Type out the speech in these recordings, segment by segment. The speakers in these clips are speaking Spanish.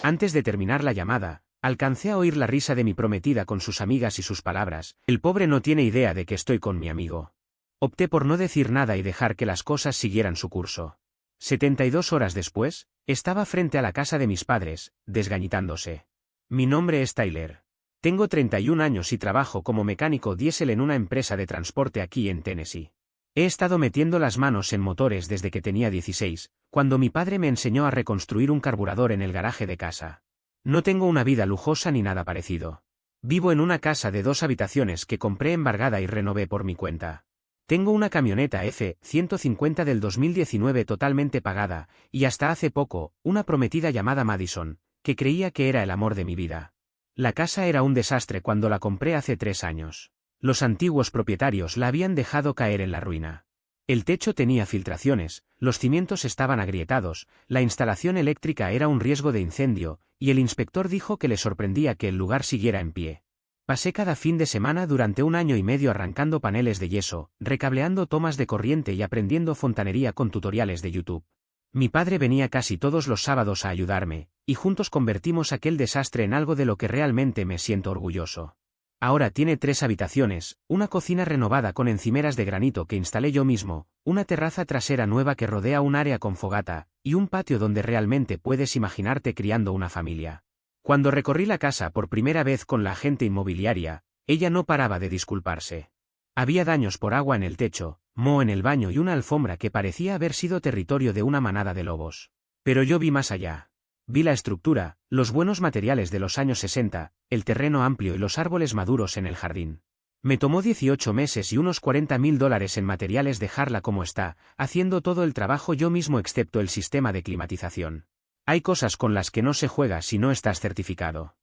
Antes de terminar la llamada, alcancé a oír la risa de mi prometida con sus amigas y sus palabras: el pobre no tiene idea de que estoy con mi amigo. Opté por no decir nada y dejar que las cosas siguieran su curso. 72 horas después, estaba frente a la casa de mis padres, desgañitándose. Mi nombre es Tyler. Tengo 31 años y trabajo como mecánico diésel en una empresa de transporte aquí en Tennessee. He estado metiendo las manos en motores desde que tenía 16, cuando mi padre me enseñó a reconstruir un carburador en el garaje de casa. No tengo una vida lujosa ni nada parecido. Vivo en una casa de 2 habitaciones que compré embargada y renové por mi cuenta. Tengo una camioneta F-150 del 2019 totalmente pagada, y hasta hace poco, una prometida llamada Madison, que creía que era el amor de mi vida. La casa era un desastre cuando la compré hace 3 años. Los antiguos propietarios la habían dejado caer en la ruina. El techo tenía filtraciones, los cimientos estaban agrietados, la instalación eléctrica era un riesgo de incendio, y el inspector dijo que le sorprendía que el lugar siguiera en pie. Pasé cada fin de semana durante 1 año y medio arrancando paneles de yeso, recableando tomas de corriente y aprendiendo fontanería con tutoriales de YouTube. Mi padre venía casi todos los sábados a ayudarme, y juntos convertimos aquel desastre en algo de lo que realmente me siento orgulloso. Ahora tiene 3 habitaciones, una cocina renovada con encimeras de granito que instalé yo mismo, una terraza trasera nueva que rodea un área con fogata, y un patio donde realmente puedes imaginarte criando una familia. Cuando recorrí la casa por primera vez con la agente inmobiliaria, ella no paraba de disculparse. Había daños por agua en el techo, moho en el baño y una alfombra que parecía haber sido territorio de una manada de lobos. Pero yo vi más allá. Vi la estructura, los buenos materiales de los años 60, el terreno amplio y los árboles maduros en el jardín. Me tomó 18 meses y unos $40,000 en materiales dejarla como está, haciendo todo el trabajo yo mismo excepto el sistema de climatización. Hay cosas con las que no se juega si no estás certificado.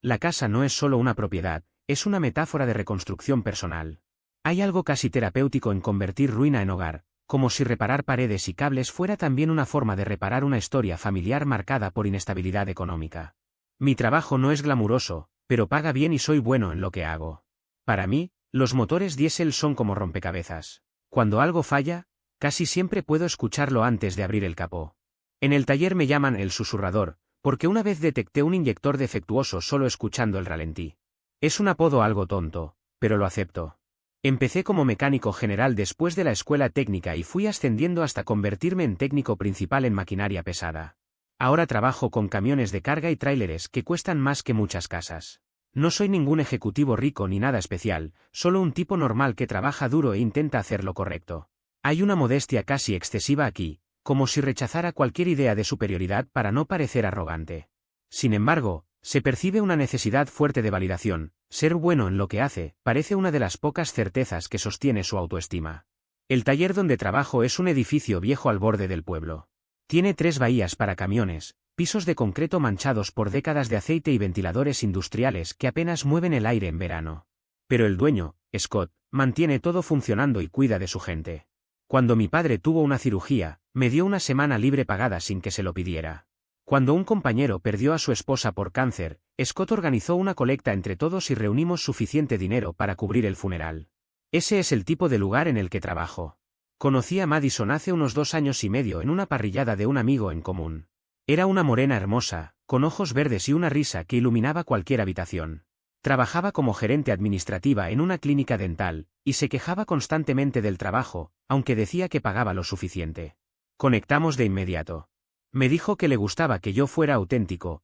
La casa no es solo una propiedad, es una metáfora de reconstrucción personal. Hay algo casi terapéutico en convertir ruina en hogar, como si reparar paredes y cables fuera también una forma de reparar una historia familiar marcada por inestabilidad económica. Mi trabajo no es glamuroso, pero paga bien y soy bueno en lo que hago. Para mí, los motores diésel son como rompecabezas. Cuando algo falla, casi siempre puedo escucharlo antes de abrir el capó. En el taller me llaman el susurrador, porque una vez detecté un inyector defectuoso solo escuchando el ralentí. Es un apodo algo tonto, pero lo acepto. Empecé como mecánico general después de la escuela técnica y fui ascendiendo hasta convertirme en técnico principal en maquinaria pesada. Ahora trabajo con camiones de carga y tráileres que cuestan más que muchas casas. No soy ningún ejecutivo rico ni nada especial, solo un tipo normal que trabaja duro e intenta hacer lo correcto. Hay una modestia casi excesiva aquí, como si rechazara cualquier idea de superioridad para no parecer arrogante. Sin embargo, se percibe una necesidad fuerte de validación. Ser bueno en lo que hace parece una de las pocas certezas que sostiene su autoestima. El taller donde trabajo es un edificio viejo al borde del pueblo. Tiene 3 bahías para camiones, pisos de concreto manchados por décadas de aceite y ventiladores industriales que apenas mueven el aire en verano. Pero el dueño, Scott, mantiene todo funcionando y cuida de su gente. Cuando mi padre tuvo una cirugía, me dio una semana libre pagada sin que se lo pidiera. Cuando un compañero perdió a su esposa por cáncer, Scott organizó una colecta entre todos y reunimos suficiente dinero para cubrir el funeral. Ese es el tipo de lugar en el que trabajo. Conocí a Madison hace unos 2 años y medio en una parrillada de un amigo en común. Era una morena hermosa, con ojos verdes y una risa que iluminaba cualquier habitación. Trabajaba como gerente administrativa en una clínica dental, y se quejaba constantemente del trabajo, aunque decía que pagaba lo suficiente. Conectamos de inmediato. Me dijo que le gustaba que yo fuera auténtico,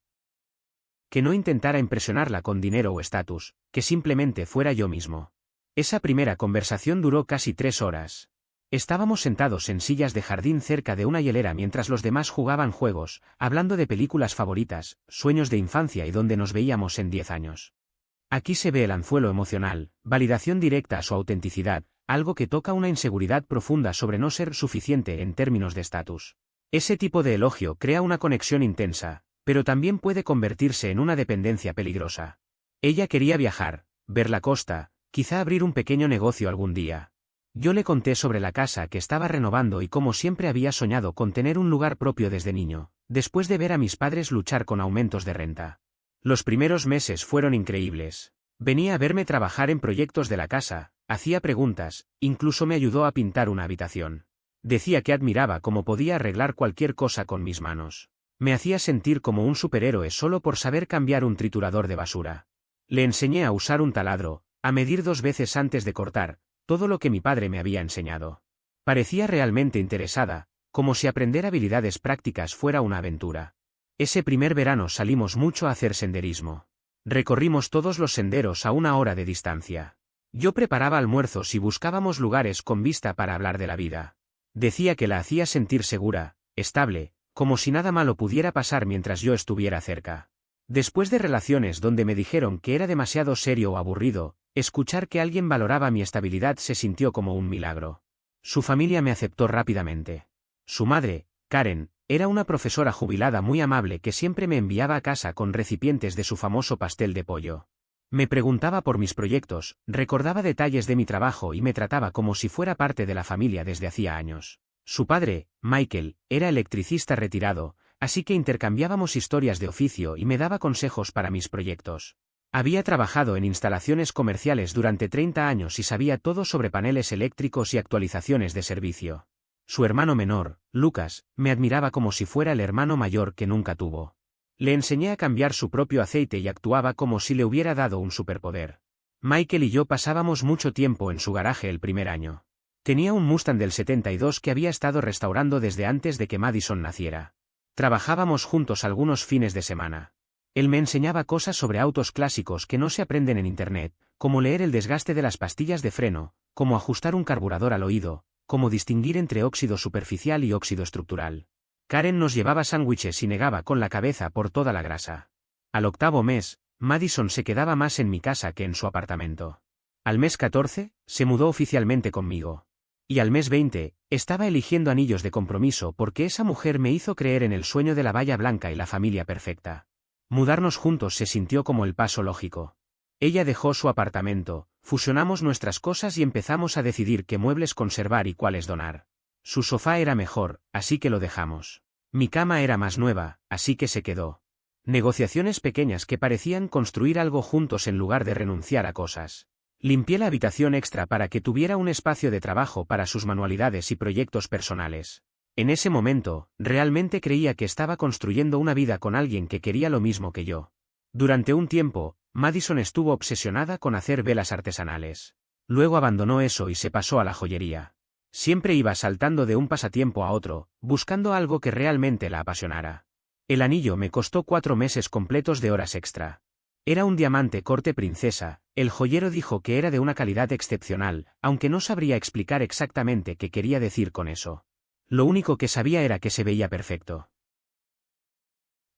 que no intentara impresionarla con dinero o estatus, que simplemente fuera yo mismo. Esa primera conversación duró casi 3 horas. Estábamos sentados en sillas de jardín cerca de una hielera mientras los demás jugaban juegos, hablando de películas favoritas, sueños de infancia y dónde nos veíamos en 10 años. Aquí se ve el anzuelo emocional, validación directa a su autenticidad, algo que toca una inseguridad profunda sobre no ser suficiente en términos de estatus. Ese tipo de elogio crea una conexión intensa, pero también puede convertirse en una dependencia peligrosa. Ella quería viajar, ver la costa, quizá abrir un pequeño negocio algún día. Yo le conté sobre la casa que estaba renovando y cómo siempre había soñado con tener un lugar propio desde niño, después de ver a mis padres luchar con aumentos de renta. Los primeros meses fueron increíbles. Venía a verme trabajar en proyectos de la casa, hacía preguntas, incluso me ayudó a pintar una habitación. Decía que admiraba cómo podía arreglar cualquier cosa con mis manos. Me hacía sentir como un superhéroe solo por saber cambiar un triturador de basura. Le enseñé a usar un taladro, a medir 2 veces antes de cortar, todo lo que mi padre me había enseñado. Parecía realmente interesada, como si aprender habilidades prácticas fuera una aventura. Ese primer verano salimos mucho a hacer senderismo. Recorrimos todos los senderos a 1 hora de distancia. Yo preparaba almuerzos y buscábamos lugares con vista para hablar de la vida. Decía que la hacía sentir segura, estable, como si nada malo pudiera pasar mientras yo estuviera cerca. Después de relaciones donde me dijeron que era demasiado serio o aburrido, escuchar que alguien valoraba mi estabilidad se sintió como un milagro. Su familia me aceptó rápidamente. Su madre, Karen, era una profesora jubilada muy amable que siempre me enviaba a casa con recipientes de su famoso pastel de pollo. Me preguntaba por mis proyectos, recordaba detalles de mi trabajo y me trataba como si fuera parte de la familia desde hacía años. Su padre, Michael, era electricista retirado, así que intercambiábamos historias de oficio y me daba consejos para mis proyectos. Había trabajado en instalaciones comerciales durante 30 años y sabía todo sobre paneles eléctricos y actualizaciones de servicio. Su hermano menor, Lucas, me admiraba como si fuera el hermano mayor que nunca tuvo. Le enseñé a cambiar su propio aceite y actuaba como si le hubiera dado un superpoder. Michael y yo pasábamos mucho tiempo en su garaje el primer año. Tenía un Mustang del 72 que había estado restaurando desde antes de que Madison naciera. Trabajábamos juntos algunos fines de semana. Él me enseñaba cosas sobre autos clásicos que no se aprenden en Internet, como leer el desgaste de las pastillas de freno, cómo ajustar un carburador al oído, cómo distinguir entre óxido superficial y óxido estructural. Karen nos llevaba sándwiches y negaba con la cabeza por toda la grasa. Al 8º mes, Madison se quedaba más en mi casa que en su apartamento. Al mes 14, se mudó oficialmente conmigo. Y al mes 20, estaba eligiendo anillos de compromiso porque esa mujer me hizo creer en el sueño de la baya blanca y la familia perfecta. Mudarnos juntos se sintió como el paso lógico. Ella dejó su apartamento, fusionamos nuestras cosas y empezamos a decidir qué muebles conservar y cuáles donar. Su sofá era mejor, así que lo dejamos. Mi cama era más nueva, así que se quedó. Negociaciones pequeñas que parecían construir algo juntos en lugar de renunciar a cosas. Limpié la habitación extra para que tuviera un espacio de trabajo para sus manualidades y proyectos personales. En ese momento, realmente creía que estaba construyendo una vida con alguien que quería lo mismo que yo. Durante un tiempo, Madison estuvo obsesionada con hacer velas artesanales. Luego abandonó eso y se pasó a la joyería. Siempre iba saltando de un pasatiempo a otro, buscando algo que realmente la apasionara. El anillo me costó 4 meses completos de horas extra. Era un diamante corte princesa, el joyero dijo que era de una calidad excepcional, aunque no sabría explicar exactamente qué quería decir con eso. Lo único que sabía era que se veía perfecto.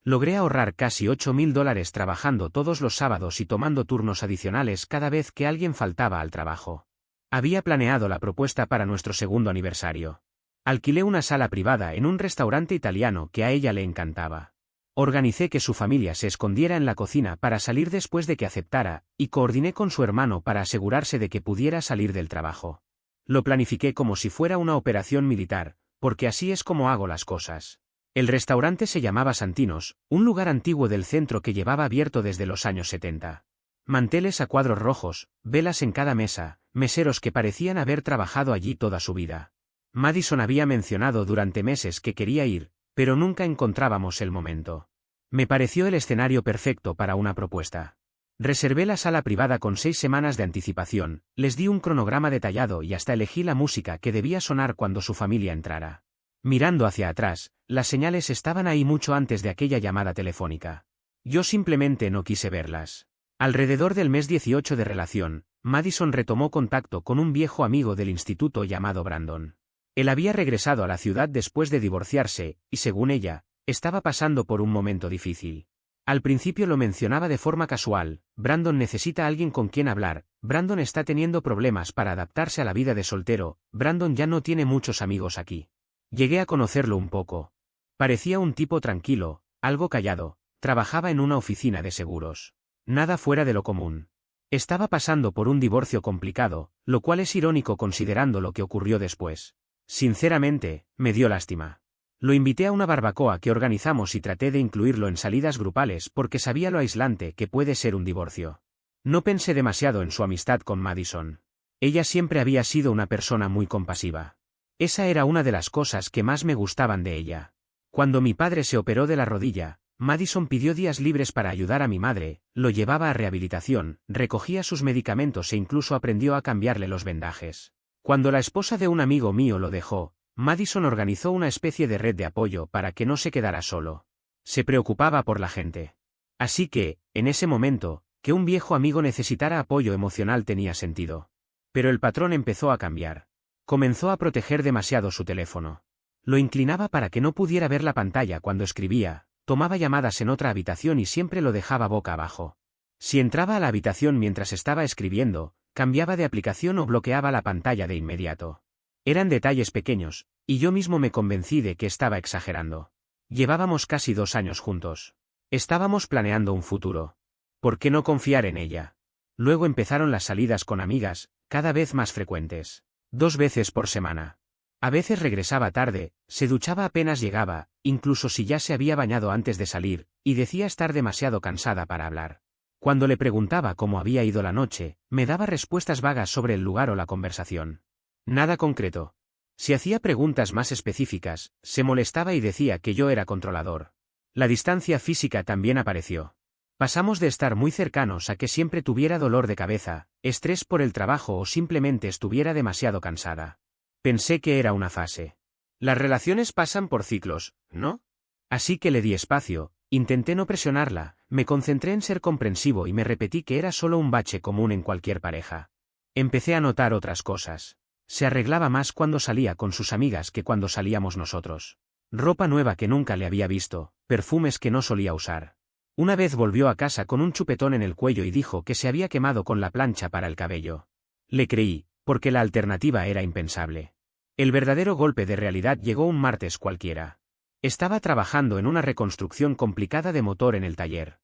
Logré ahorrar casi $8,000 trabajando todos los sábados y tomando turnos adicionales cada vez que alguien faltaba al trabajo. Había planeado la propuesta para nuestro 2º aniversario. Alquilé una sala privada en un restaurante italiano que a ella le encantaba. Organicé que su familia se escondiera en la cocina para salir después de que aceptara, y coordiné con su hermano para asegurarse de que pudiera salir del trabajo. Lo planifiqué como si fuera una operación militar, porque así es como hago las cosas. El restaurante se llamaba Santinos, un lugar antiguo del centro que llevaba abierto desde los años 70. Manteles a cuadros rojos, velas en cada mesa, meseros que parecían haber trabajado allí toda su vida. Madison había mencionado durante meses que quería ir, pero nunca encontrábamos el momento. Me pareció el escenario perfecto para una propuesta. Reservé la sala privada con 6 semanas de anticipación, les di un cronograma detallado y hasta elegí la música que debía sonar cuando su familia entrara. Mirando hacia atrás, las señales estaban ahí mucho antes de aquella llamada telefónica. Yo simplemente no quise verlas. Alrededor del mes 18 de relación, Madison retomó contacto con un viejo amigo del instituto llamado Brandon. Él había regresado a la ciudad después de divorciarse, y según ella, estaba pasando por un momento difícil. Al principio lo mencionaba de forma casual: Brandon necesita a alguien con quien hablar, Brandon está teniendo problemas para adaptarse a la vida de soltero, Brandon ya no tiene muchos amigos aquí. Llegué a conocerlo un poco. Parecía un tipo tranquilo, algo callado, trabajaba en una oficina de seguros. Nada fuera de lo común. Estaba pasando por un divorcio complicado, lo cual es irónico considerando lo que ocurrió después. Sinceramente, me dio lástima. Lo invité a una barbacoa que organizamos y traté de incluirlo en salidas grupales porque sabía lo aislante que puede ser un divorcio. No pensé demasiado en su amistad con Madison. Ella siempre había sido una persona muy compasiva. Esa era una de las cosas que más me gustaban de ella. Cuando mi padre se operó de la rodilla, Madison pidió días libres para ayudar a mi madre, lo llevaba a rehabilitación, recogía sus medicamentos e incluso aprendió a cambiarle los vendajes. Cuando la esposa de un amigo mío lo dejó, Madison organizó una especie de red de apoyo para que no se quedara solo. Se preocupaba por la gente. Así que, en ese momento, que un viejo amigo necesitara apoyo emocional tenía sentido. Pero el patrón empezó a cambiar. Comenzó a proteger demasiado su teléfono. Lo inclinaba para que no pudiera ver la pantalla cuando escribía, tomaba llamadas en otra habitación y siempre lo dejaba boca abajo. Si entraba a la habitación mientras estaba escribiendo, cambiaba de aplicación o bloqueaba la pantalla de inmediato. Eran detalles pequeños, y yo mismo me convencí de que estaba exagerando. Llevábamos casi 2 años juntos. Estábamos planeando un futuro. ¿Por qué no confiar en ella? Luego empezaron las salidas con amigas, cada vez más frecuentes. 2 veces por semana. A veces regresaba tarde, se duchaba apenas llegaba, incluso si ya se había bañado antes de salir, y decía estar demasiado cansada para hablar. Cuando le preguntaba cómo había ido la noche, me daba respuestas vagas sobre el lugar o la conversación. Nada concreto. Si hacía preguntas más específicas, se molestaba y decía que yo era controlador. La distancia física también apareció. Pasamos de estar muy cercanos a que siempre tuviera dolor de cabeza, estrés por el trabajo o simplemente estuviera demasiado cansada. Pensé que era una fase. Las relaciones pasan por ciclos, ¿no? Así que le di espacio, intenté no presionarla, me concentré en ser comprensivo y me repetí que era solo un bache común en cualquier pareja. Empecé a notar otras cosas. Se arreglaba más cuando salía con sus amigas que cuando salíamos nosotros. Ropa nueva que nunca le había visto, perfumes que no solía usar. Una vez volvió a casa con un chupetón en el cuello y dijo que se había quemado con la plancha para el cabello. Le creí, porque la alternativa era impensable. El verdadero golpe de realidad llegó un martes cualquiera. Estaba trabajando en una reconstrucción complicada de motor en el taller.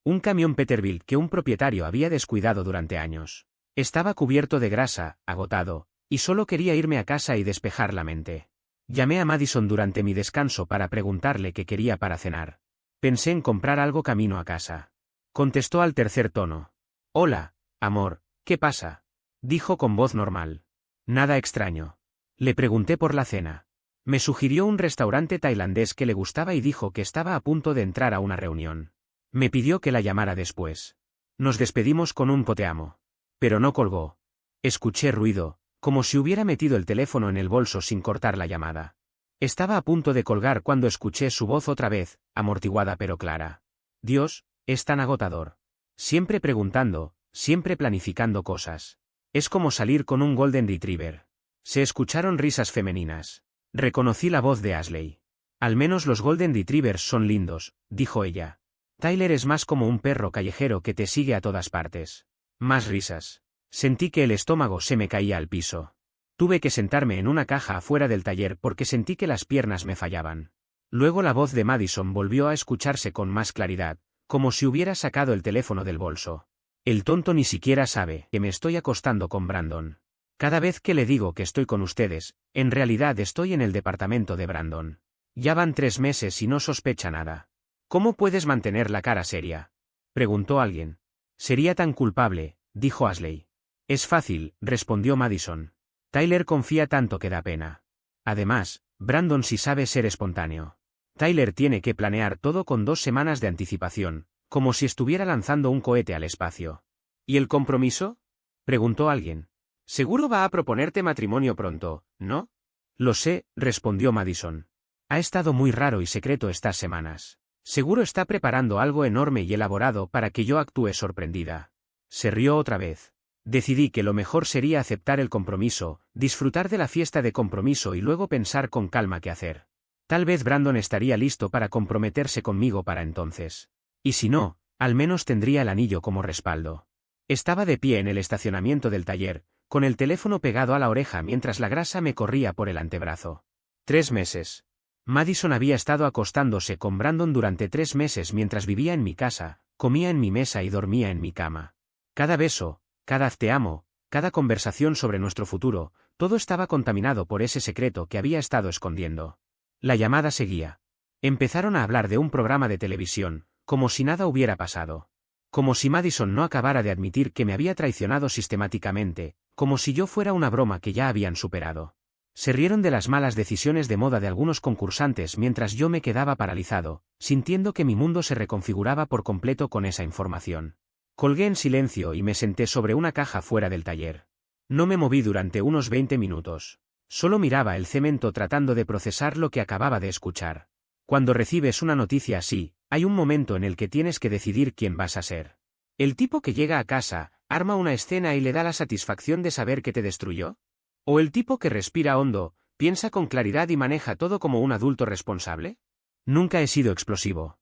Un camión Peterbilt que un propietario había descuidado durante años. Estaba cubierto de grasa, agotado, y solo quería irme a casa y despejar la mente. Llamé a Madison durante mi descanso para preguntarle qué quería para cenar. Pensé en comprar algo camino a casa. Contestó al tercer tono. Hola, amor, ¿qué pasa? Dijo con voz normal. Nada extraño. Le pregunté por la cena. Me sugirió un restaurante tailandés que le gustaba y dijo que estaba a punto de entrar a una reunión. Me pidió que la llamara después. Nos despedimos con un te amo. Pero no colgó. Escuché ruido, como si hubiera metido el teléfono en el bolso sin cortar la llamada. Estaba a punto de colgar cuando escuché su voz otra vez, amortiguada pero clara. Dios, es tan agotador. Siempre preguntando, siempre planificando cosas. Es como salir con un Golden Retriever. Se escucharon risas femeninas. Reconocí la voz de Ashley. Al menos los Golden Retrievers son lindos, dijo ella. Tyler es más como un perro callejero que te sigue a todas partes. Más risas. Sentí que el estómago se me caía al piso. Tuve que sentarme en una caja afuera del taller porque sentí que las piernas me fallaban. Luego la voz de Madison volvió a escucharse con más claridad, como si hubiera sacado el teléfono del bolso. El tonto ni siquiera sabe que me estoy acostando con Brandon. Cada vez que le digo que estoy con ustedes, en realidad estoy en el departamento de Brandon. Ya van 3 meses y no sospecha nada. ¿Cómo puedes mantener la cara seria? Preguntó alguien. Sería tan culpable, dijo Ashley. Es fácil, respondió Madison. Tyler confía tanto que da pena. Además, Brandon sí sabe ser espontáneo. Tyler tiene que planear todo con 2 semanas de anticipación, como si estuviera lanzando un cohete al espacio. ¿Y el compromiso? Preguntó alguien. Seguro va a proponerte matrimonio pronto, ¿no? Lo sé, respondió Madison. Ha estado muy raro y secreto estas semanas. Seguro está preparando algo enorme y elaborado para que yo actúe sorprendida. Se rió otra vez. Decidí que lo mejor sería aceptar el compromiso, disfrutar de la fiesta de compromiso y luego pensar con calma qué hacer. Tal vez Brandon estaría listo para comprometerse conmigo para entonces. Y si no, al menos tendría el anillo como respaldo. Estaba de pie en el estacionamiento del taller, con el teléfono pegado a la oreja mientras la grasa me corría por el antebrazo. 3 meses. Madison había estado acostándose con Brandon durante 3 meses mientras vivía en mi casa, comía en mi mesa y dormía en mi cama. Cada beso, cada te amo, cada conversación sobre nuestro futuro, todo estaba contaminado por ese secreto que había estado escondiendo. La llamada seguía. Empezaron a hablar de un programa de televisión, como si nada hubiera pasado. Como si Madison no acabara de admitir que me había traicionado sistemáticamente, como si yo fuera una broma que ya habían superado. Se rieron de las malas decisiones de moda de algunos concursantes mientras yo me quedaba paralizado, sintiendo que mi mundo se reconfiguraba por completo con esa información. Colgué en silencio y me senté sobre una caja fuera del taller. No me moví durante unos 20 minutos. Solo miraba el cemento tratando de procesar lo que acababa de escuchar. Cuando recibes una noticia así, hay un momento en el que tienes que decidir quién vas a ser. ¿El tipo que llega a casa, arma una escena y le da la satisfacción de saber que te destruyó? ¿O el tipo que respira hondo, piensa con claridad y maneja todo como un adulto responsable? Nunca he sido explosivo.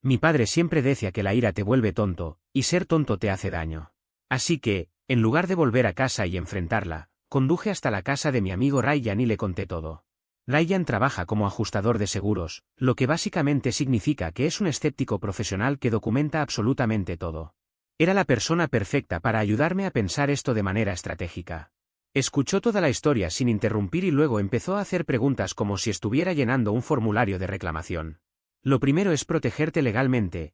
Mi padre siempre decía que la ira te vuelve tonto, y ser tonto te hace daño. Así que, en lugar de volver a casa y enfrentarla, conduje hasta la casa de mi amigo Ryan y le conté todo. Ryan trabaja como ajustador de seguros, lo que básicamente significa que es un escéptico profesional que documenta absolutamente todo. Era la persona perfecta para ayudarme a pensar esto de manera estratégica. Escuchó toda la historia sin interrumpir y luego empezó a hacer preguntas como si estuviera llenando un formulario de reclamación. Lo primero es protegerte legalmente,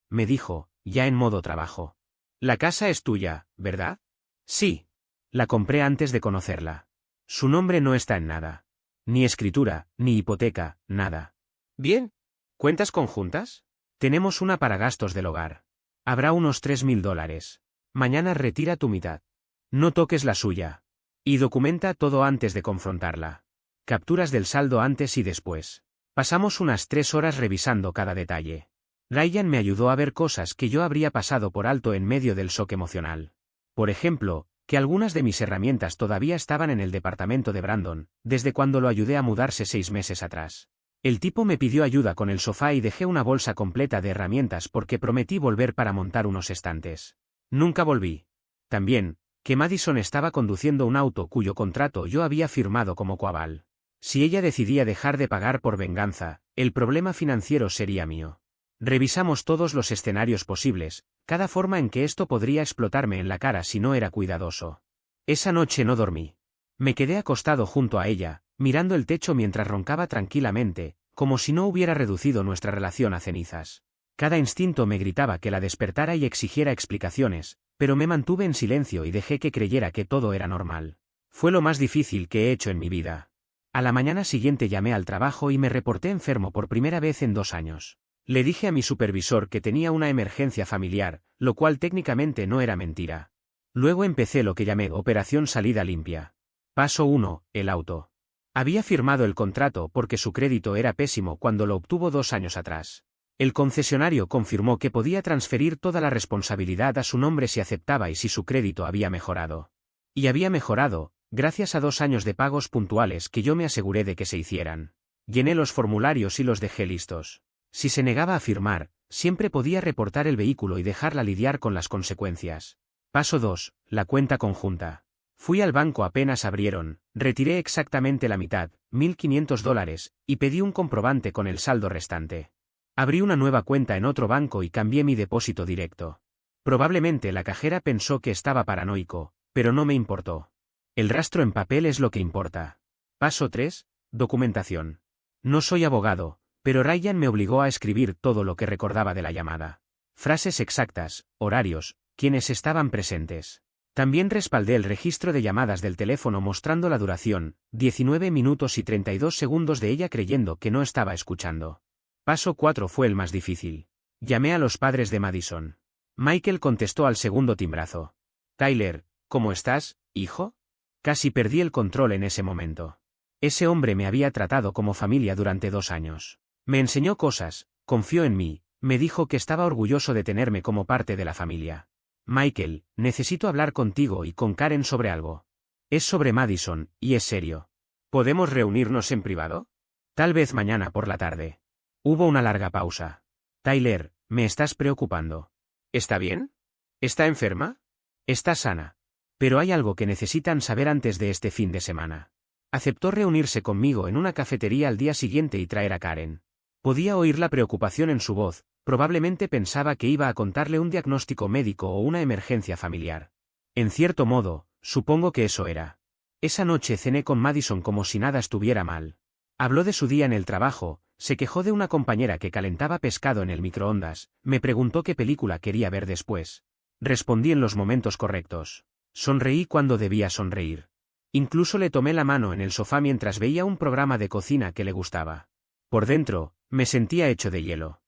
me dijo, ya en modo trabajo. La casa es tuya, ¿verdad? Sí. La compré antes de conocerla. Su nombre no está en nada. Ni escritura, ni hipoteca, nada. Bien. ¿Cuentas conjuntas? Tenemos una para gastos del hogar. Habrá unos $3.000. Mañana retira tu mitad. No toques la suya. Y documenta todo antes de confrontarla. Capturas del saldo antes y después. Pasamos unas 3 horas revisando cada detalle. Ryan me ayudó a ver cosas que yo habría pasado por alto en medio del shock emocional. Por ejemplo, que algunas de mis herramientas todavía estaban en el departamento de Brandon, desde cuando lo ayudé a mudarse 6 meses atrás. El tipo me pidió ayuda con el sofá y dejé una bolsa completa de herramientas porque prometí volver para montar unos estantes. Nunca volví. También, que Madison estaba conduciendo un auto cuyo contrato yo había firmado como coaval. Si ella decidía dejar de pagar por venganza, el problema financiero sería mío. Revisamos todos los escenarios posibles, cada forma en que esto podría explotarme en la cara si no era cuidadoso. Esa noche no dormí. Me quedé acostado junto a ella, mirando el techo mientras roncaba tranquilamente, como si no hubiera reducido nuestra relación a cenizas. Cada instinto me gritaba que la despertara y exigiera explicaciones, pero me mantuve en silencio y dejé que creyera que todo era normal. Fue lo más difícil que he hecho en mi vida. A la mañana siguiente llamé al trabajo y me reporté enfermo por primera vez en 2 años. Le dije a mi supervisor que tenía una emergencia familiar, lo cual técnicamente no era mentira. Luego empecé lo que llamé Operación Salida Limpia. Paso 1, el auto. Había firmado el contrato porque su crédito era pésimo cuando lo obtuvo 2 años atrás. El concesionario confirmó que podía transferir toda la responsabilidad a su nombre si aceptaba y si su crédito había mejorado. Y había mejorado, gracias a 2 años de pagos puntuales que yo me aseguré de que se hicieran. Llené los formularios y los dejé listos. Si se negaba a firmar, siempre podía reportar el vehículo y dejarla lidiar con las consecuencias. Paso 2, la cuenta conjunta. Fui al banco apenas abrieron, retiré exactamente la mitad, $1.500, y pedí un comprobante con el saldo restante. Abrí una nueva cuenta en otro banco y cambié mi depósito directo. Probablemente la cajera pensó que estaba paranoico, pero no me importó. El rastro en papel es lo que importa. Paso 3, documentación. No soy abogado, pero Ryan me obligó a escribir todo lo que recordaba de la llamada. Frases exactas, horarios, quienes estaban presentes. También respaldé el registro de llamadas del teléfono mostrando la duración, 19 minutos y 32 segundos de ella creyendo que no estaba escuchando. Paso 4 fue el más difícil. Llamé a los padres de Madison. Michael contestó al segundo timbrazo. Tyler, ¿cómo estás, hijo? Casi perdí el control en ese momento. Ese hombre me había tratado como familia durante 2 años. Me enseñó cosas, confió en mí, me dijo que estaba orgulloso de tenerme como parte de la familia. Michael, necesito hablar contigo y con Karen sobre algo. Es sobre Madison, y es serio. ¿Podemos reunirnos en privado? Tal vez mañana por la tarde. Hubo una larga pausa. Tyler, me estás preocupando. ¿Está bien? ¿Está enferma? Está sana. Pero hay algo que necesitan saber antes de este fin de semana. Aceptó reunirse conmigo en una cafetería al día siguiente y traer a Karen. Podía oír la preocupación en su voz, probablemente pensaba que iba a contarle un diagnóstico médico o una emergencia familiar. En cierto modo, supongo que eso era. Esa noche cené con Madison como si nada estuviera mal. Habló de su día en el trabajo, se quejó de una compañera que calentaba pescado en el microondas, me preguntó qué película quería ver después. Respondí en los momentos correctos. Sonreí cuando debía sonreír. Incluso le tomé la mano en el sofá mientras veía un programa de cocina que le gustaba. Por dentro, me sentía hecho de hielo.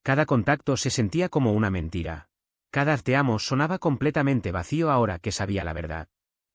Cada contacto se sentía como una mentira. Cada te amo sonaba completamente vacío ahora que sabía la verdad.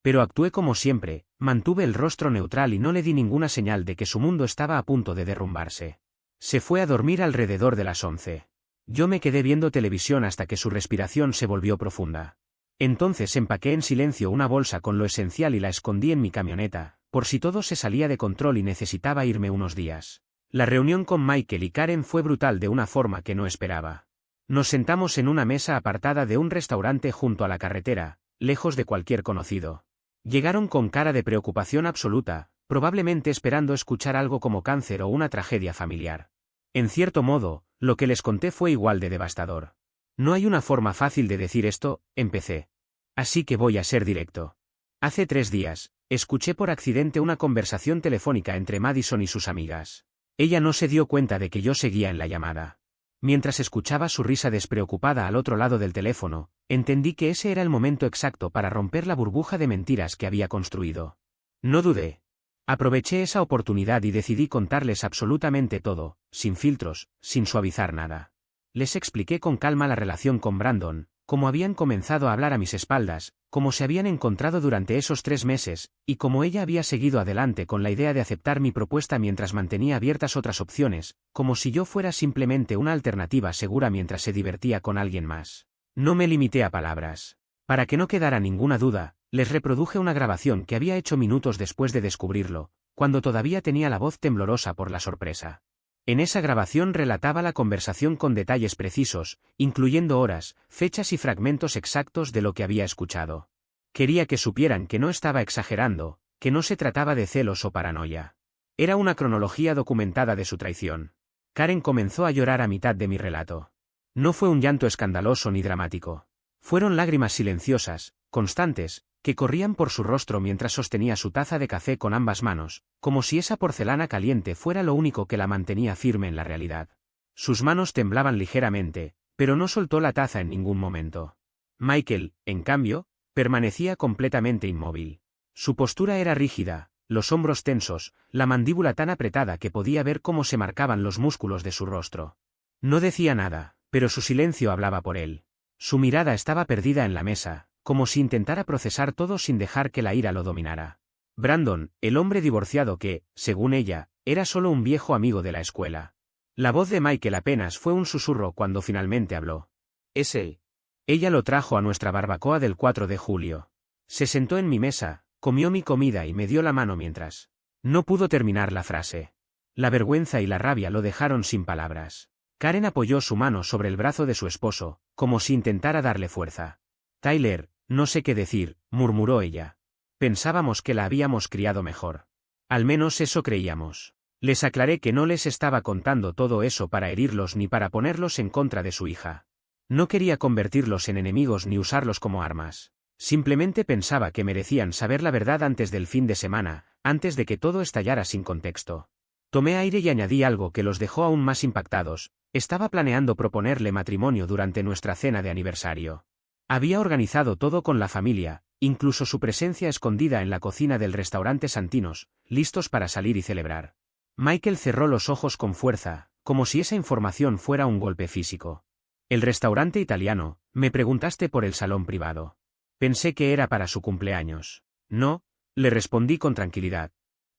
Pero actué como siempre, mantuve el rostro neutral y no le di ninguna señal de que su mundo estaba a punto de derrumbarse. Se fue a dormir alrededor de las 11. Yo me quedé viendo televisión hasta que su respiración se volvió profunda. Entonces empaqué en silencio una bolsa con lo esencial y la escondí en mi camioneta, por si todo se salía de control y necesitaba irme unos días. La reunión con Michael y Karen fue brutal de una forma que no esperaba. Nos sentamos en una mesa apartada de un restaurante junto a la carretera, lejos de cualquier conocido. Llegaron con cara de preocupación absoluta, probablemente esperando escuchar algo como cáncer o una tragedia familiar. En cierto modo, lo que les conté fue igual de devastador. No hay una forma fácil de decir esto, empecé. Así que voy a ser directo. Hace 3 días, escuché por accidente una conversación telefónica entre Madison y sus amigas. Ella no se dio cuenta de que yo seguía en la llamada. Mientras escuchaba su risa despreocupada al otro lado del teléfono, entendí que ese era el momento exacto para romper la burbuja de mentiras que había construido. No dudé. Aproveché esa oportunidad y decidí contarles absolutamente todo, sin filtros, sin suavizar nada. Les expliqué con calma la relación con Brandon, cómo habían comenzado a hablar a mis espaldas, cómo se habían encontrado durante esos 3 meses, y cómo ella había seguido adelante con la idea de aceptar mi propuesta mientras mantenía abiertas otras opciones, como si yo fuera simplemente una alternativa segura mientras se divertía con alguien más. No me limité a palabras. Para que no quedara ninguna duda, les reproduje una grabación que había hecho minutos después de descubrirlo, cuando todavía tenía la voz temblorosa por la sorpresa. En esa grabación relataba la conversación con detalles precisos, incluyendo horas, fechas y fragmentos exactos de lo que había escuchado. Quería que supieran que no estaba exagerando, que no se trataba de celos o paranoia. Era una cronología documentada de su traición. Karen comenzó a llorar a mitad de mi relato. No fue un llanto escandaloso ni dramático. Fueron lágrimas silenciosas, constantes, que corrían por su rostro mientras sostenía su taza de café con ambas manos, como si esa porcelana caliente fuera lo único que la mantenía firme en la realidad. Sus manos temblaban ligeramente, pero no soltó la taza en ningún momento. Michael, en cambio, permanecía completamente inmóvil. Su postura era rígida, los hombros tensos, la mandíbula tan apretada que podía ver cómo se marcaban los músculos de su rostro. No decía nada, pero su silencio hablaba por él. Su mirada estaba perdida en la mesa, como si intentara procesar todo sin dejar que la ira lo dominara. Brandon, el hombre divorciado que, según ella, era solo un viejo amigo de la escuela. La voz de Michael apenas fue un susurro cuando finalmente habló. Es él. Ella lo trajo a nuestra barbacoa del 4 de julio. Se sentó en mi mesa, comió mi comida y me dio la mano mientras. No pudo terminar la frase. La vergüenza y la rabia lo dejaron sin palabras. Karen apoyó su mano sobre el brazo de su esposo, como si intentara darle fuerza. Tyler, no sé qué decir, murmuró ella. Pensábamos que la habíamos criado mejor. Al menos eso creíamos. Les aclaré que no les estaba contando todo eso para herirlos ni para ponerlos en contra de su hija. No quería convertirlos en enemigos ni usarlos como armas. Simplemente pensaba que merecían saber la verdad antes del fin de semana, antes de que todo estallara sin contexto. Tomé aire y añadí algo que los dejó aún más impactados. Estaba planeando proponerle matrimonio durante nuestra cena de aniversario. Había organizado todo con la familia, incluso su presencia escondida en la cocina del restaurante Santinos, listos para salir y celebrar. Michael cerró los ojos con fuerza, como si esa información fuera un golpe físico. El restaurante italiano, me preguntaste por el salón privado. Pensé que era para su cumpleaños. No, le respondí con tranquilidad.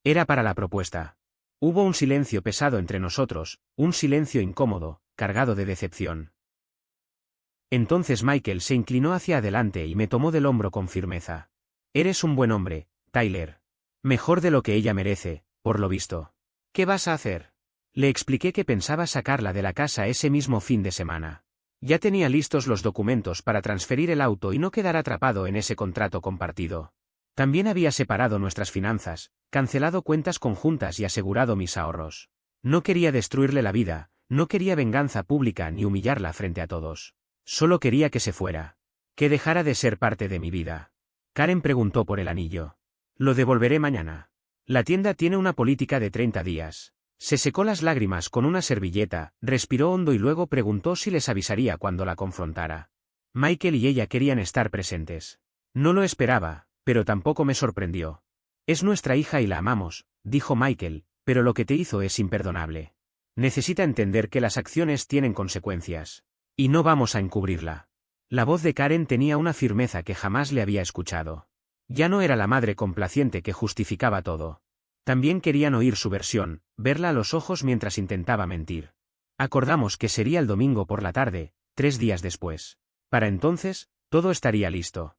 Era para la propuesta. Hubo un silencio pesado entre nosotros, un silencio incómodo, cargado de decepción. Entonces Michael se inclinó hacia adelante y me tomó del hombro con firmeza. Eres un buen hombre, Tyler. Mejor de lo que ella merece, por lo visto. ¿Qué vas a hacer? Le expliqué que pensaba sacarla de la casa ese mismo fin de semana. Ya tenía listos los documentos para transferir el auto y no quedar atrapado en ese contrato compartido. También había separado nuestras finanzas, cancelado cuentas conjuntas y asegurado mis ahorros. No quería destruirle la vida, no quería venganza pública ni humillarla frente a todos. Solo quería que se fuera. Que dejara de ser parte de mi vida. Karen preguntó por el anillo. Lo devolveré mañana. La tienda tiene una política de 30 días. Se secó las lágrimas con una servilleta, respiró hondo y luego preguntó si les avisaría cuando la confrontara. Michael y ella querían estar presentes. No lo esperaba, pero tampoco me sorprendió. Es nuestra hija y la amamos, dijo Michael, pero lo que te hizo es imperdonable. Necesita entender que las acciones tienen consecuencias. Y no vamos a encubrirla. La voz de Karen tenía una firmeza que jamás le había escuchado. Ya no era la madre complaciente que justificaba todo. También querían oír su versión, verla a los ojos mientras intentaba mentir. Acordamos que sería el domingo por la tarde, 3 días después. Para entonces, todo estaría listo.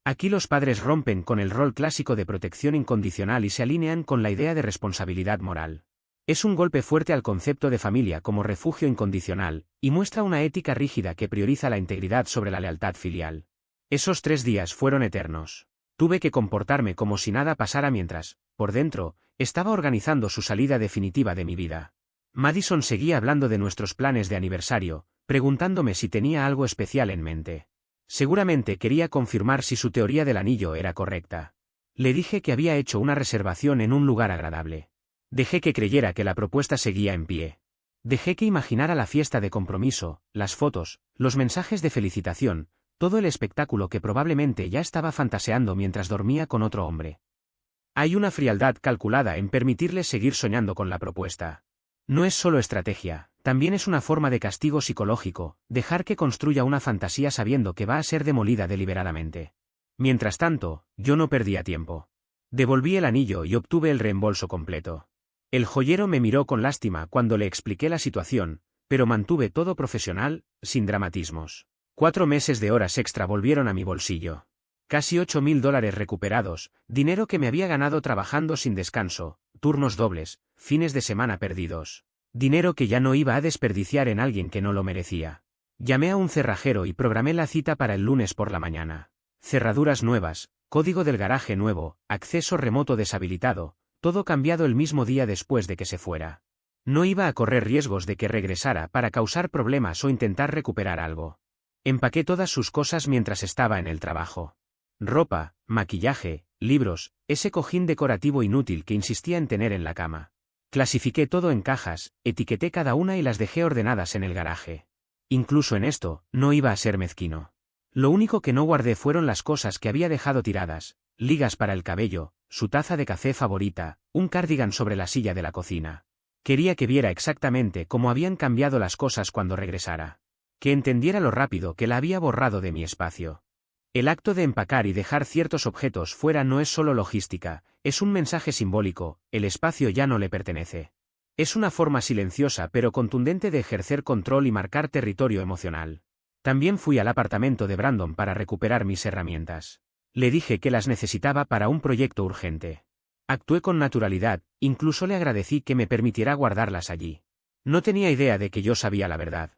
Aquí los padres rompen con el rol clásico de protección incondicional y se alinean con la idea de responsabilidad moral. Es un golpe fuerte al concepto de familia como refugio incondicional, y muestra una ética rígida que prioriza la integridad sobre la lealtad filial. Esos 3 días fueron eternos. Tuve que comportarme como si nada pasara mientras, por dentro, estaba organizando su salida definitiva de mi vida. Madison seguía hablando de nuestros planes de aniversario, preguntándome si tenía algo especial en mente. Seguramente quería confirmar si su teoría del anillo era correcta. Le dije que había hecho una reservación en un lugar agradable. Dejé que creyera que la propuesta seguía en pie. Dejé que imaginara la fiesta de compromiso, las fotos, los mensajes de felicitación, todo el espectáculo que probablemente ya estaba fantaseando mientras dormía con otro hombre. Hay una frialdad calculada en permitirle seguir soñando con la propuesta. No es solo estrategia, también es una forma de castigo psicológico, dejar que construya una fantasía sabiendo que va a ser demolida deliberadamente. Mientras tanto, yo no perdía tiempo. Devolví el anillo y obtuve el reembolso completo. El joyero me miró con lástima cuando le expliqué la situación, pero mantuve todo profesional, sin dramatismos. 4 meses de horas extra volvieron a mi bolsillo. Casi $8.000 recuperados, dinero que me había ganado trabajando sin descanso, turnos dobles, fines de semana perdidos. Dinero que ya no iba a desperdiciar en alguien que no lo merecía. Llamé a un cerrajero y programé la cita para el lunes por la mañana. Cerraduras nuevas, código del garaje nuevo, acceso remoto deshabilitado, todo cambiado el mismo día después de que se fuera. No iba a correr riesgos de que regresara para causar problemas o intentar recuperar algo. Empaqué todas sus cosas mientras estaba en el trabajo. Ropa, maquillaje, libros, ese cojín decorativo inútil que insistía en tener en la cama. Clasifiqué todo en cajas, etiqueté cada una y las dejé ordenadas en el garaje. Incluso en esto, no iba a ser mezquino. Lo único que no guardé fueron las cosas que había dejado tiradas, ligas para el cabello, su taza de café favorita, un cardigan sobre la silla de la cocina. Quería que viera exactamente cómo habían cambiado las cosas cuando regresara. Que entendiera lo rápido que la había borrado de mi espacio. El acto de empacar y dejar ciertos objetos fuera no es solo logística, es un mensaje simbólico, el espacio ya no le pertenece. Es una forma silenciosa pero contundente de ejercer control y marcar territorio emocional. También fui al apartamento de Brandon para recuperar mis herramientas. Le dije que las necesitaba para un proyecto urgente. Actué con naturalidad, incluso le agradecí que me permitiera guardarlas allí. No tenía idea de que yo sabía la verdad.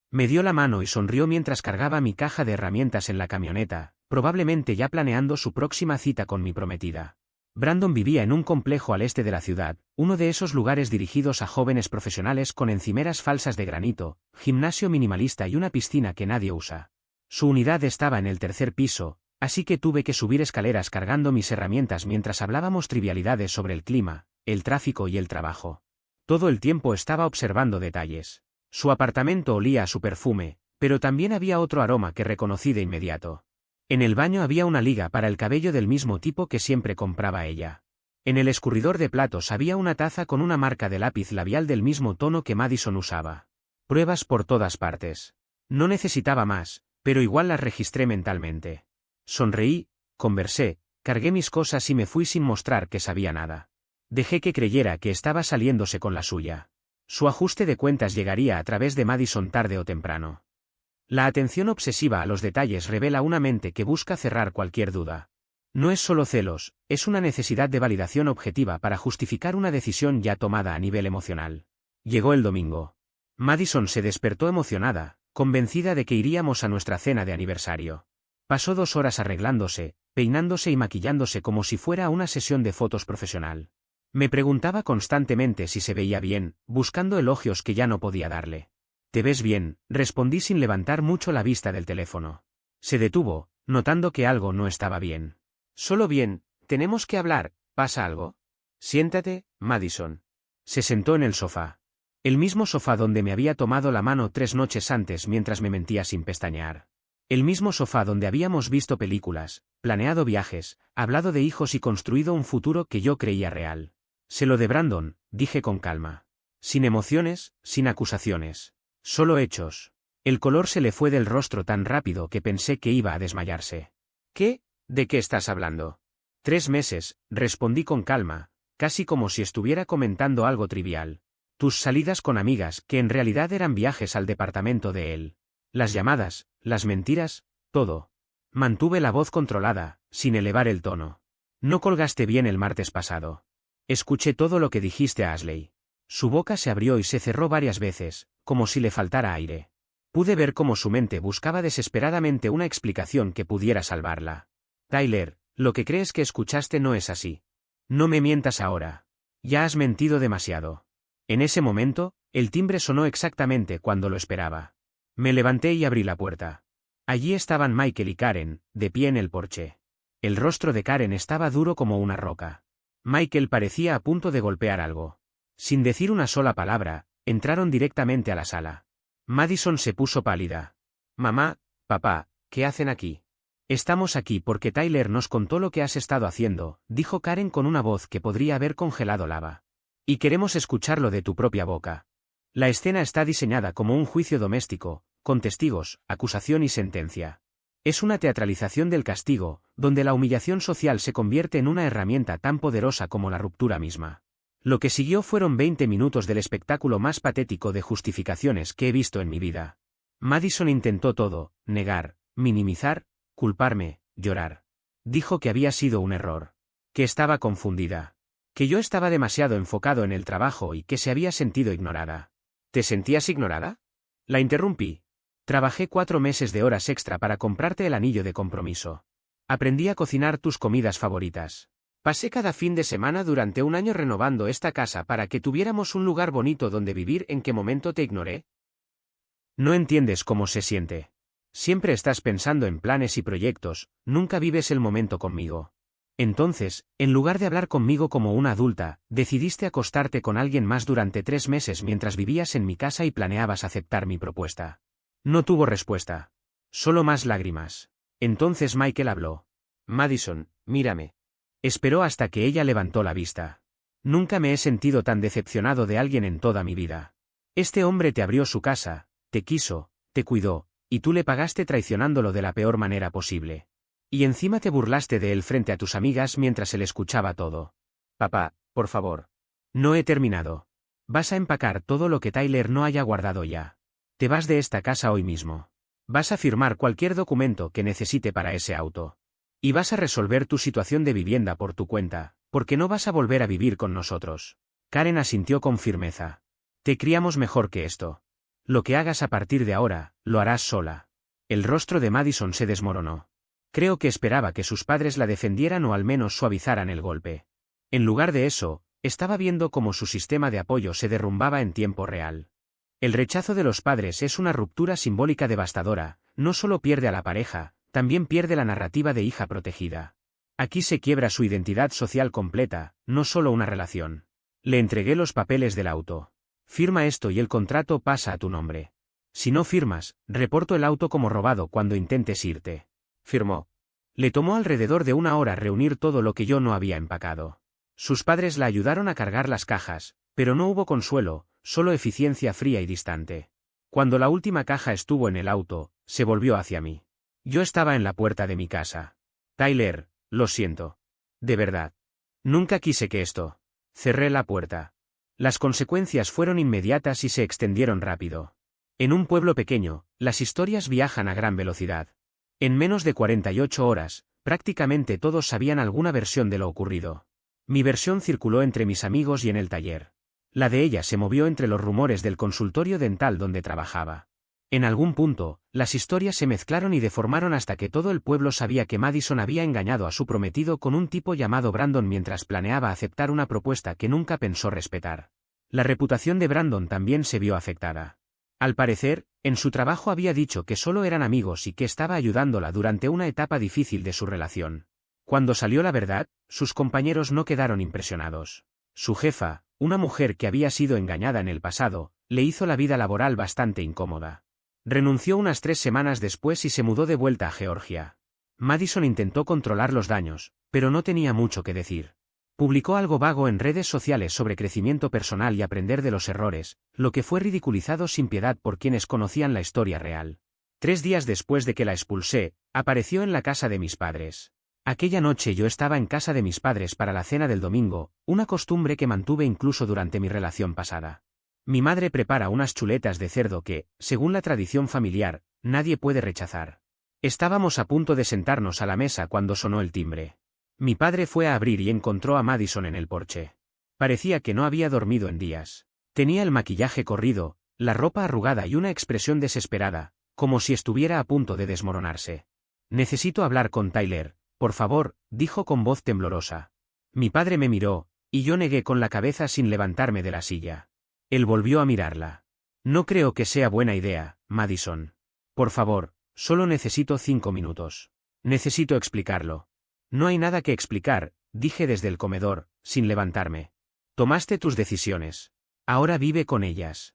Me dio la mano y sonrió mientras cargaba mi caja de herramientas en la camioneta, probablemente ya planeando su próxima cita con mi prometida. Brandon vivía en un complejo al este de la ciudad, uno de esos lugares dirigidos a jóvenes profesionales con encimeras falsas de granito, gimnasio minimalista y una piscina que nadie usa. Su unidad estaba en el 3er piso, así que tuve que subir escaleras cargando mis herramientas mientras hablábamos trivialidades sobre el clima, el tráfico y el trabajo. Todo el tiempo estaba observando detalles. Su apartamento olía a su perfume, pero también había otro aroma que reconocí de inmediato. En el baño había una liga para el cabello del mismo tipo que siempre compraba ella. En el escurridor de platos había una taza con una marca de lápiz labial del mismo tono que Madison usaba. Pruebas por todas partes. No necesitaba más, pero igual las registré mentalmente. Sonreí, conversé, cargué mis cosas y me fui sin mostrar que sabía nada. Dejé que creyera que estaba saliéndose con la suya. Su ajuste de cuentas llegaría a través de Madison tarde o temprano. La atención obsesiva a los detalles revela una mente que busca cerrar cualquier duda. No es solo celos, es una necesidad de validación objetiva para justificar una decisión ya tomada a nivel emocional. Llegó el domingo. Madison se despertó emocionada, convencida de que iríamos a nuestra cena de aniversario. Pasó 2 horas arreglándose, peinándose y maquillándose como si fuera una sesión de fotos profesional. Me preguntaba constantemente si se veía bien, buscando elogios que ya no podía darle. «¿Te ves bien?», respondí sin levantar mucho la vista del teléfono. Se detuvo, notando que algo no estaba bien. «Solo bien, tenemos que hablar, ¿pasa algo?» «Siéntate, Madison». Se sentó en el sofá. El mismo sofá donde me había tomado la mano 3 noches antes mientras me mentía sin pestañear. El mismo sofá donde habíamos visto películas, planeado viajes, hablado de hijos y construido un futuro que yo creía real. Sé lo de Brandon, dije con calma. Sin emociones, sin acusaciones. Solo hechos. El color se le fue del rostro tan rápido que pensé que iba a desmayarse. ¿Qué? ¿De qué estás hablando? 3 meses, respondí con calma, casi como si estuviera comentando algo trivial. Tus salidas con amigas, que en realidad eran viajes al departamento de él. Las llamadas, las mentiras, todo. Mantuve la voz controlada, sin elevar el tono. No colgaste bien el martes pasado. Escuché todo lo que dijiste a Ashley. Su boca se abrió y se cerró varias veces, como si le faltara aire. Pude ver cómo su mente buscaba desesperadamente una explicación que pudiera salvarla. Tyler, lo que crees que escuchaste no es así. No me mientas ahora. Ya has mentido demasiado. En ese momento, el timbre sonó exactamente cuando lo esperaba. Me levanté y abrí la puerta. Allí estaban Michael y Karen, de pie en el porche. El rostro de Karen estaba duro como una roca. Michael parecía a punto de golpear algo. Sin decir una sola palabra, entraron directamente a la sala. Madison se puso pálida. Mamá, papá, ¿qué hacen aquí? Estamos aquí porque Tyler nos contó lo que has estado haciendo, dijo Karen con una voz que podría haber congelado lava. Y queremos escucharlo de tu propia boca. La escena está diseñada como un juicio doméstico, con testigos, acusación y sentencia. Es una teatralización del castigo, donde la humillación social se convierte en una herramienta tan poderosa como la ruptura misma. Lo que siguió fueron 20 minutos del espectáculo más patético de justificaciones que he visto en mi vida. Madison intentó todo, negar, minimizar, culparme, llorar. Dijo que había sido un error. Que estaba confundida. Que yo estaba demasiado enfocado en el trabajo y que se había sentido ignorada. ¿Te sentías ignorada? La interrumpí. Trabajé 4 meses de horas extra para comprarte el anillo de compromiso. Aprendí a cocinar tus comidas favoritas. Pasé cada fin de semana durante 1 año renovando esta casa para que tuviéramos un lugar bonito donde vivir. ¿En qué momento te ignoré? No entiendes cómo se siente. Siempre estás pensando en planes y proyectos, nunca vives el momento conmigo. Entonces, en lugar de hablar conmigo como una adulta, decidiste acostarte con alguien más durante 3 meses mientras vivías en mi casa y planeabas aceptar mi propuesta. No tuvo respuesta. Solo más lágrimas. Entonces Michael habló. Madison, mírame. Esperó hasta que ella levantó la vista. Nunca me he sentido tan decepcionado de alguien en toda mi vida. Este hombre te abrió su casa, te quiso, te cuidó, y tú le pagaste traicionándolo de la peor manera posible. Y encima te burlaste de él frente a tus amigas mientras él escuchaba todo. Papá, por favor. No he terminado. Vas a empacar todo lo que Tyler no haya guardado ya. Te vas de esta casa hoy mismo. Vas a firmar cualquier documento que necesite para ese auto. Y vas a resolver tu situación de vivienda por tu cuenta, porque no vas a volver a vivir con nosotros. Karen asintió con firmeza. Te criamos mejor que esto. Lo que hagas a partir de ahora, lo harás sola. El rostro de Madison se desmoronó. Creo que esperaba que sus padres la defendieran o al menos suavizaran el golpe. En lugar de eso, estaba viendo cómo su sistema de apoyo se derrumbaba en tiempo real. El rechazo de los padres es una ruptura simbólica devastadora, no solo pierde a la pareja, también pierde la narrativa de hija protegida. Aquí se quiebra su identidad social completa, no solo una relación. Le entregué los papeles del auto. Firma esto y el contrato pasa a tu nombre. Si no firmas, reporto el auto como robado cuando intentes irte. Firmó. Le tomó alrededor de 1 hora reunir todo lo que yo no había empacado. Sus padres la ayudaron a cargar las cajas, pero no hubo consuelo, solo eficiencia fría y distante. Cuando la última caja estuvo en el auto, se volvió hacia mí. Yo estaba en la puerta de mi casa. Tyler, lo siento. De verdad. Nunca quise que esto. Cerré la puerta. Las consecuencias fueron inmediatas y se extendieron rápido. En un pueblo pequeño, las historias viajan a gran velocidad. En menos de 48 horas, prácticamente todos sabían alguna versión de lo ocurrido. Mi versión circuló entre mis amigos y en el taller. La de ella se movió entre los rumores del consultorio dental donde trabajaba. En algún punto, las historias se mezclaron y deformaron hasta que todo el pueblo sabía que Madison había engañado a su prometido con un tipo llamado Brandon mientras planeaba aceptar una propuesta que nunca pensó respetar. La reputación de Brandon también se vio afectada. Al parecer, en su trabajo había dicho que solo eran amigos y que estaba ayudándola durante una etapa difícil de su relación. Cuando salió la verdad, sus compañeros no quedaron impresionados. Su jefa, una mujer que había sido engañada en el pasado, le hizo la vida laboral bastante incómoda. Renunció unas 3 semanas después y se mudó de vuelta a Georgia. Madison intentó controlar los daños, pero no tenía mucho que decir. Publicó algo vago en redes sociales sobre crecimiento personal y aprender de los errores, lo que fue ridiculizado sin piedad por quienes conocían la historia real. 3 días después de que la expulsé, apareció en la casa de mis padres. Aquella noche yo estaba en casa de mis padres para la cena del domingo, una costumbre que mantuve incluso durante mi relación pasada. Mi madre prepara unas chuletas de cerdo que, según la tradición familiar, nadie puede rechazar. Estábamos a punto de sentarnos a la mesa cuando sonó el timbre. Mi padre fue a abrir y encontró a Madison en el porche. Parecía que no había dormido en días. Tenía el maquillaje corrido, la ropa arrugada y una expresión desesperada, como si estuviera a punto de desmoronarse. «Necesito hablar con Tyler, por favor», dijo con voz temblorosa. Mi padre me miró, y yo negué con la cabeza sin levantarme de la silla. Él volvió a mirarla. «No creo que sea buena idea, Madison. Por favor, solo necesito 5 minutos. Necesito explicarlo». «No hay nada que explicar», dije desde el comedor, sin levantarme. «Tomaste tus decisiones. Ahora vive con ellas».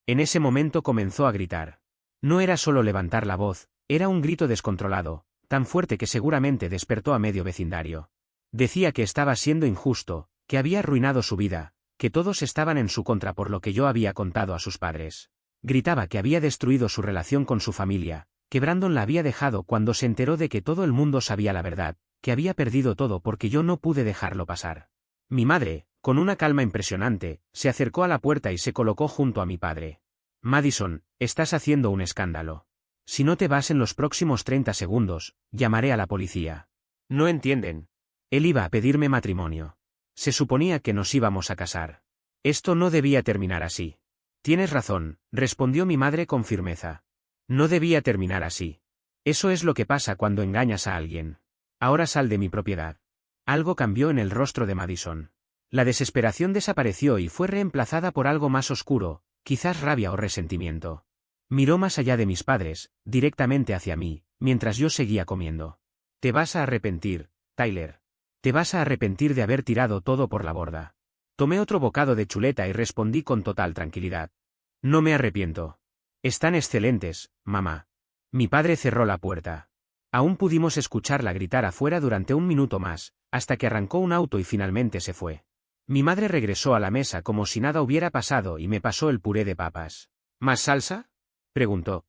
En ese momento comenzó a gritar. No era solo levantar la voz, era un grito descontrolado, tan fuerte que seguramente despertó a medio vecindario. Decía que estaba siendo injusto, que había arruinado su vida, que todos estaban en su contra por lo que yo había contado a sus padres. Gritaba que había destruido su relación con su familia, que Brandon la había dejado cuando se enteró de que todo el mundo sabía la verdad, que había perdido todo porque yo no pude dejarlo pasar. Mi madre, con una calma impresionante, se acercó a la puerta y se colocó junto a mi padre. «Madison, estás haciendo un escándalo. Si no te vas en los próximos 30 segundos, llamaré a la policía». «No entienden. Él iba a pedirme matrimonio. Se suponía que nos íbamos a casar. Esto no debía terminar así». «Tienes razón», respondió mi madre con firmeza. «No debía terminar así. Eso es lo que pasa cuando engañas a alguien. Ahora sal de mi propiedad». Algo cambió en el rostro de Madison. La desesperación desapareció y fue reemplazada por algo más oscuro, quizás rabia o resentimiento. Miró más allá de mis padres, directamente hacia mí, mientras yo seguía comiendo. «Te vas a arrepentir, Tyler. Te vas a arrepentir de haber tirado todo por la borda». Tomé otro bocado de chuleta y respondí con total tranquilidad. «No me arrepiento. Están excelentes, mamá». Mi padre cerró la puerta. Aún pudimos escucharla gritar afuera durante 1 minuto más, hasta que arrancó un auto y finalmente se fue. Mi madre regresó a la mesa como si nada hubiera pasado y me pasó el puré de papas. «¿Más salsa?», preguntó.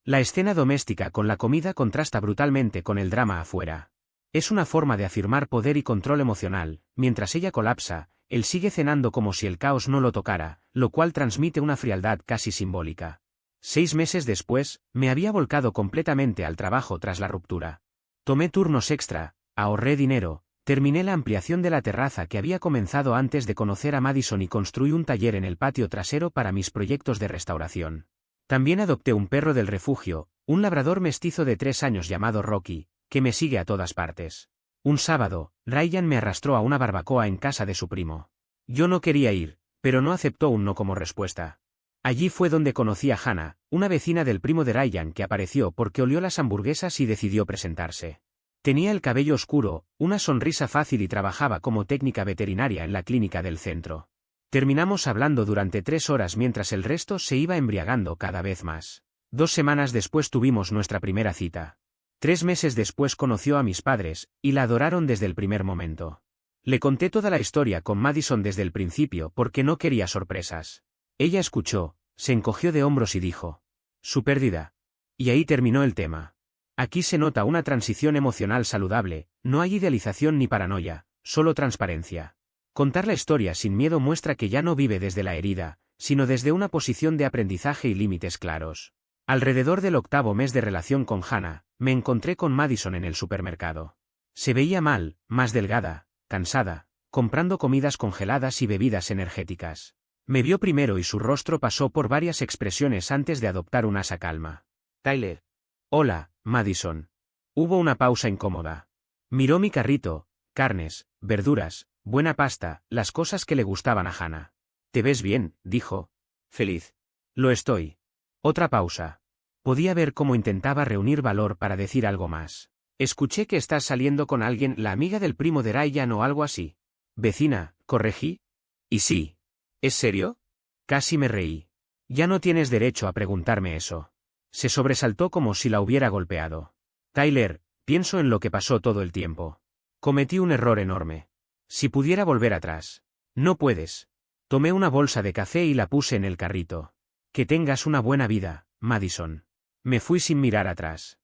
La escena doméstica con la comida contrasta brutalmente con el drama afuera. Es una forma de afirmar poder y control emocional, mientras ella colapsa, él sigue cenando como si el caos no lo tocara, lo cual transmite una frialdad casi simbólica. 6 meses después, me había volcado completamente al trabajo tras la ruptura. Tomé turnos extra, ahorré dinero, terminé la ampliación de la terraza que había comenzado antes de conocer a Madison y construí un taller en el patio trasero para mis proyectos de restauración. También adopté un perro del refugio, un labrador mestizo de 3 años llamado Rocky, que me sigue a todas partes. Un sábado, Ryan me arrastró a una barbacoa en casa de su primo. Yo no quería ir, pero no aceptó un no como respuesta. Allí fue donde conocí a Hannah, una vecina del primo de Ryan que apareció porque olió las hamburguesas y decidió presentarse. Tenía el cabello oscuro, una sonrisa fácil y trabajaba como técnica veterinaria en la clínica del centro. Terminamos hablando durante 3 horas mientras el resto se iba embriagando cada vez más. 2 semanas después tuvimos nuestra primera cita. 3 meses después conoció a mis padres, y la adoraron desde el primer momento. Le conté toda la historia con Madison desde el principio porque no quería sorpresas. Ella escuchó, se encogió de hombros y dijo: «Su pérdida». Y ahí terminó el tema. Aquí se nota una transición emocional saludable, no hay idealización ni paranoia, solo transparencia. Contar la historia sin miedo muestra que ya no vive desde la herida, sino desde una posición de aprendizaje y límites claros. Alrededor del 8º mes de relación con Hannah, me encontré con Madison en el supermercado. Se veía mal, más delgada, cansada, comprando comidas congeladas y bebidas energéticas. Me vio primero y su rostro pasó por varias expresiones antes de adoptar una asa calma. «Tyler». «Hola, Madison». Hubo una pausa incómoda. Miró mi carrito, carnes, verduras, buena pasta, las cosas que le gustaban a Hannah. «Te ves bien», dijo. «Feliz». «Lo estoy». Otra pausa. Podía ver cómo intentaba reunir valor para decir algo más. «Escuché que estás saliendo con alguien, la amiga del primo de Ryan o algo así». «Vecina», corregí. «Y sí». «¿Es serio?». Casi me reí. Ya no tienes derecho a preguntarme eso. Se sobresaltó como si la hubiera golpeado. Tyler, pienso en lo que pasó todo el tiempo. Cometí un error enorme. Si pudiera volver atrás. No puedes. Tomé una bolsa de café y la puse en el carrito. Que tengas una buena vida, Madison. Me fui sin mirar atrás.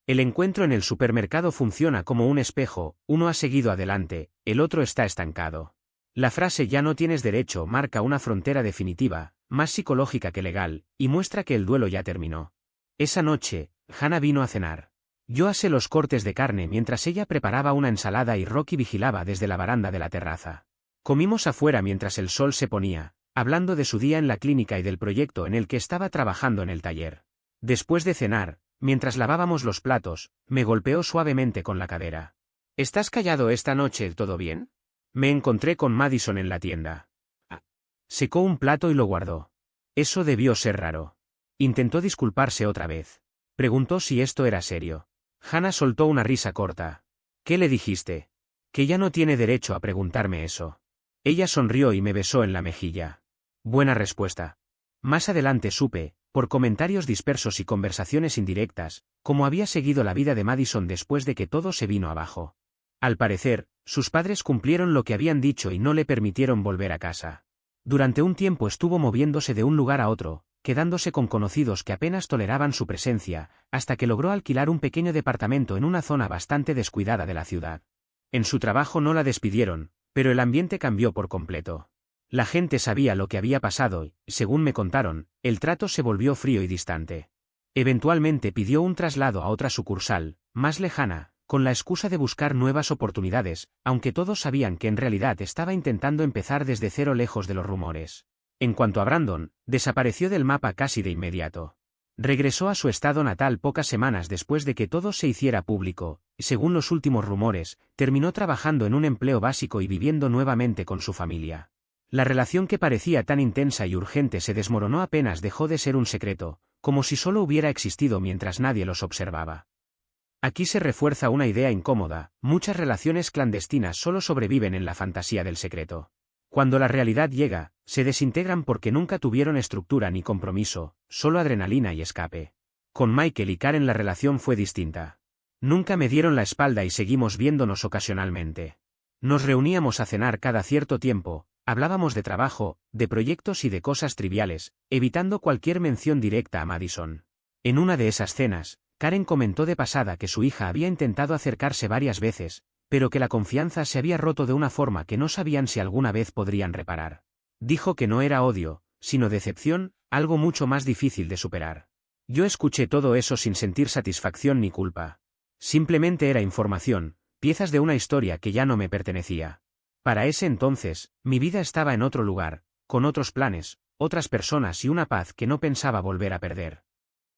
El encuentro en el supermercado funciona como un espejo, uno ha seguido adelante, el otro está estancado. La frase "ya no tienes derecho" marca una frontera definitiva, más psicológica que legal, y muestra que el duelo ya terminó. Esa noche, Hannah vino a cenar. Yo asé los cortes de carne mientras ella preparaba una ensalada y Rocky vigilaba desde la baranda de la terraza. Comimos afuera mientras el sol se ponía, hablando de su día en la clínica y del proyecto en el que estaba trabajando en el taller. Después de cenar, mientras lavábamos los platos, me golpeó suavemente con la cadera. ¿Estás callado esta noche? ¿Todo bien? Me encontré con Madison en la tienda. Secó un plato y lo guardó. Eso debió ser raro. Intentó disculparse otra vez. Preguntó si esto era serio. Hannah soltó una risa corta. ¿Qué le dijiste? Que ya no tiene derecho a preguntarme eso. Ella sonrió y me besó en la mejilla. Buena respuesta. Más adelante supe, por comentarios dispersos y conversaciones indirectas, cómo había seguido la vida de Madison después de que todo se vino abajo. Al parecer, sus padres cumplieron lo que habían dicho y no le permitieron volver a casa. Durante un tiempo estuvo moviéndose de un lugar a otro, quedándose con conocidos que apenas toleraban su presencia, hasta que logró alquilar un pequeño departamento en una zona bastante descuidada de la ciudad. En su trabajo no la despidieron, pero el ambiente cambió por completo. La gente sabía lo que había pasado y, según me contaron, el trato se volvió frío y distante. Eventualmente pidió un traslado a otra sucursal, más lejana, con la excusa de buscar nuevas oportunidades, aunque todos sabían que en realidad estaba intentando empezar desde cero lejos de los rumores. En cuanto a Brandon, desapareció del mapa casi de inmediato. Regresó a su estado natal pocas semanas después de que todo se hiciera público, y según los últimos rumores, terminó trabajando en un empleo básico y viviendo nuevamente con su familia. La relación que parecía tan intensa y urgente se desmoronó apenas dejó de ser un secreto, como si solo hubiera existido mientras nadie los observaba. Aquí se refuerza una idea incómoda: muchas relaciones clandestinas solo sobreviven en la fantasía del secreto. Cuando la realidad llega, se desintegran porque nunca tuvieron estructura ni compromiso, solo adrenalina y escape. Con Michael y Karen la relación fue distinta. Nunca me dieron la espalda y seguimos viéndonos ocasionalmente. Nos reuníamos a cenar cada cierto tiempo, hablábamos de trabajo, de proyectos y de cosas triviales, evitando cualquier mención directa a Madison. En una de esas cenas, Karen comentó de pasada que su hija había intentado acercarse varias veces, pero que la confianza se había roto de una forma que no sabían si alguna vez podrían reparar. Dijo que no era odio, sino decepción, algo mucho más difícil de superar. Yo escuché todo eso sin sentir satisfacción ni culpa. Simplemente era información, piezas de una historia que ya no me pertenecía. Para ese entonces, mi vida estaba en otro lugar, con otros planes, otras personas y una paz que no pensaba volver a perder.